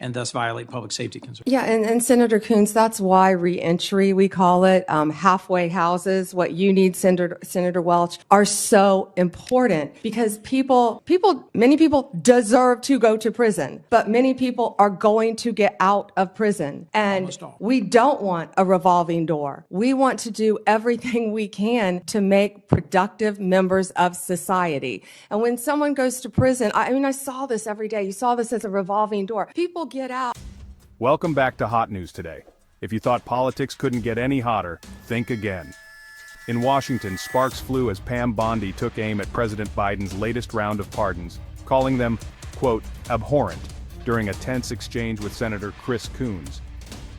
and thus violate public safety concerns. Yeah, and Senator Coons, that's why reentry, we call it, halfway houses, what you need, Senator Welch, are so important because many people deserve to go to prison, but many people are going to get out of prison. And we don't want a revolving door. We want to do everything we can to make productive members of society. And when someone goes to prison, I saw this every day. You saw this as a revolving door. People get out. Welcome back to Hot News Today. If you thought politics couldn't get any hotter, think again. In Washington, sparks flew as Pam Bondi took aim at President Biden's latest round of pardons, calling them, quote, abhorrent, during a tense exchange with Senator Chris Coons.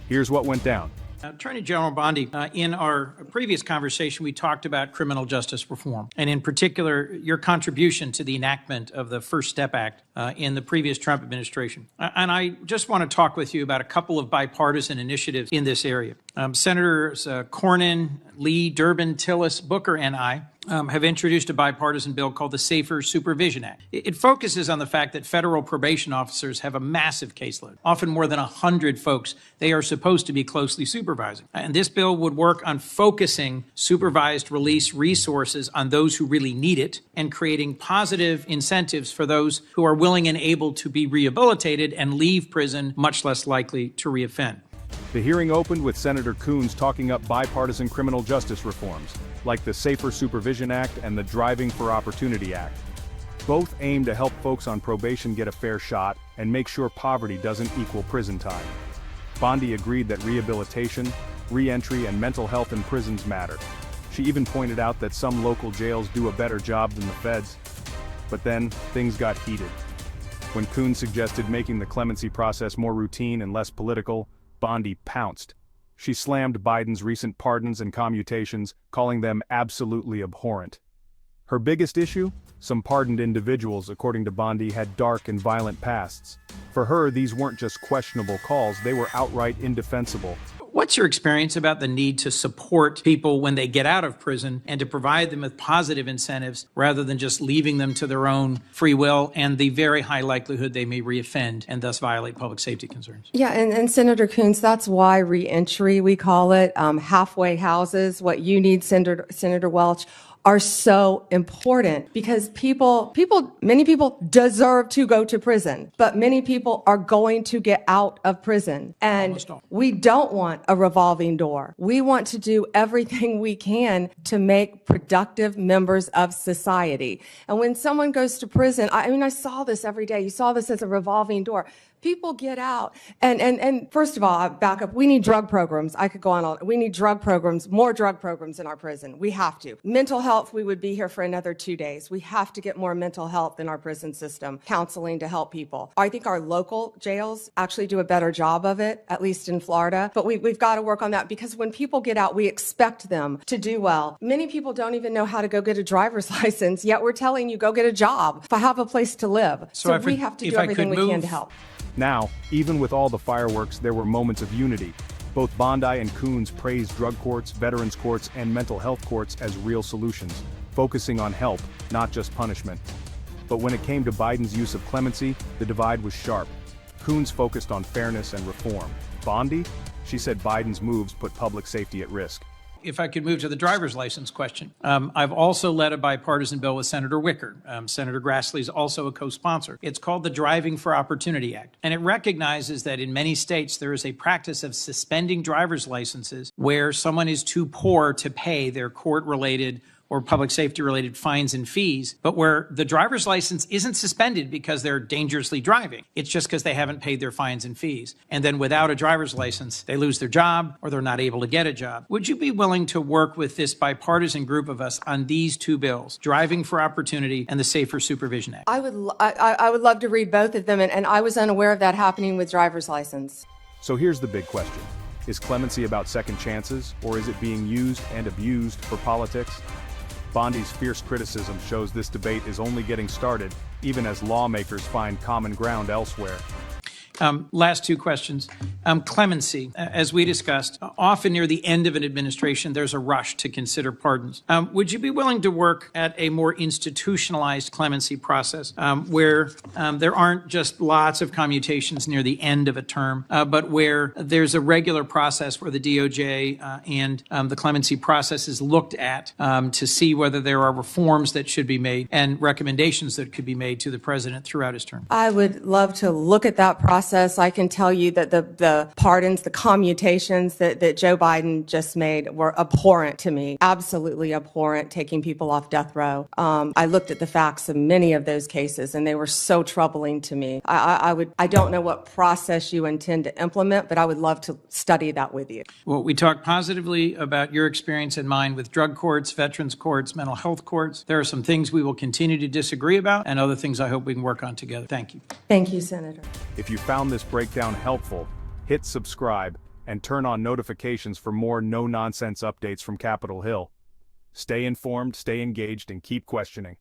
Here's what went down. Attorney General Bondi, in our previous conversation, we talked about criminal justice reform, and in particular, your contribution to the enactment of the First Step Act in the previous Trump administration. And I just want to talk with you about a couple of bipartisan initiatives in this area. Senators Cornyn, Lee, Durbin, Tillis, Booker, and I have introduced a bipartisan bill called the Safer Supervision Act. It focuses on the fact that federal probation officers have a massive caseload, often more than 100 folks they are supposed to be closely supervising. And this bill would work on focusing supervised release resources on those who really need it and creating positive incentives for those who are willing and able to be rehabilitated and leave prison much less likely to reoffend. The hearing opened with Senator Coons talking up bipartisan criminal justice reforms, like the Safer Supervision Act and the Driving for Opportunity Act. Both aim to help folks on probation get a fair shot and make sure poverty doesn't equal prison time. Bondi agreed that rehabilitation, re-entry, and mental health in prisons matter. She even pointed out that some local jails do a better job than the feds. But then, things got heated. When Coons suggested making the clemency process more routine and less political, Bondi pounced. She slammed Biden's recent pardons and commutations, calling them absolutely abhorrent. Her biggest issue? Some pardoned individuals, according to Bondi, had dark and violent pasts. For her, these weren't just questionable calls, they were outright indefensible. What's your experience about the need to support people when they get out of prison and to provide them with positive incentives rather than just leaving them to their own free will and the very high likelihood they may reoffend and thus violate public safety concerns? Yeah, and Senator Coons, that's why reentry, we call it, halfway houses, what you need, Senator Welch, are so important because many people deserve to go to prison, but many people are going to get out of prison. And we don't want a revolving door. We want to do everything we can to make productive members of society. And when someone goes to prison, I saw this every day. You saw this as a revolving door. People get out. And first of all, I back up. We need drug programs. I could go on. We need drug programs, more drug programs in our prison. We have to. Mental health, we would be here for another 2 days. We have to get more mental health in our prison system, counseling to help people. I think our local jails actually do a better job of it, at least in Florida. But we've got to work on that because when people get out, we expect them to do well. Many people don't even know how to go get a driver's license, yet we're telling you, go get a job, to have a place to live. So we have to do everything we can to help. Now, even with all the fireworks, there were moments of unity. Both Bondi and Coons praised drug courts, veterans courts, and mental health courts as real solutions, focusing on help, not just punishment. But when it came to Biden's use of clemency, the divide was sharp. Coons focused on fairness and reform. Bondi? She said Biden's moves put public safety at risk. If I could move to the driver's license question. I've also led a bipartisan bill with Senator Wicker. Senator Grassley is also a co-sponsor. It's called the Driving for Opportunity Act. And it recognizes that in many states, there is a practice of suspending driver's licenses where someone is too poor to pay their court-related or public safety-related fines and fees, but where the driver's license isn't suspended because they're dangerously driving. It's just because they haven't paid their fines and fees. And then without a driver's license, they lose their job or they're not able to get a job. Would you be willing to work with this bipartisan group of us on these two bills, Driving for Opportunity and the Safer Supervision Act? I would love to read both of them, and I was unaware of that happening with driver's license. So here's the big question. Is clemency about second chances, or is it being used and abused for politics? Bondi's fierce criticism shows this debate is only getting started, even as lawmakers find common ground elsewhere. Last two questions. Clemency, as we discussed, often near the end of an administration, there's a rush to consider pardons. Would you be willing to work at a more institutionalized clemency process where there aren't just lots of commutations near the end of a term, but where there's a regular process where the DOJ and the clemency process is looked at to see whether there are reforms that should be made and recommendations that could be made to the president throughout his term? I would love to look at that process. I can tell you that the pardons, the commutations that Joe Biden just made were abhorrent to me, absolutely abhorrent, taking people off death row. I looked at the facts of many of those cases, and they were so troubling to me. I don't know what process you intend to implement, but I would love to study that with you. Well, we talked positively about your experience and mine with drug courts, veterans courts, mental health courts. There are some things we will continue to disagree about and other things I hope we can work on together. Thank you. Thank you, Senator. If you found this breakdown helpful, hit subscribe and turn on notifications for more no-nonsense updates from Capitol Hill. Stay informed, stay engaged, and keep questioning.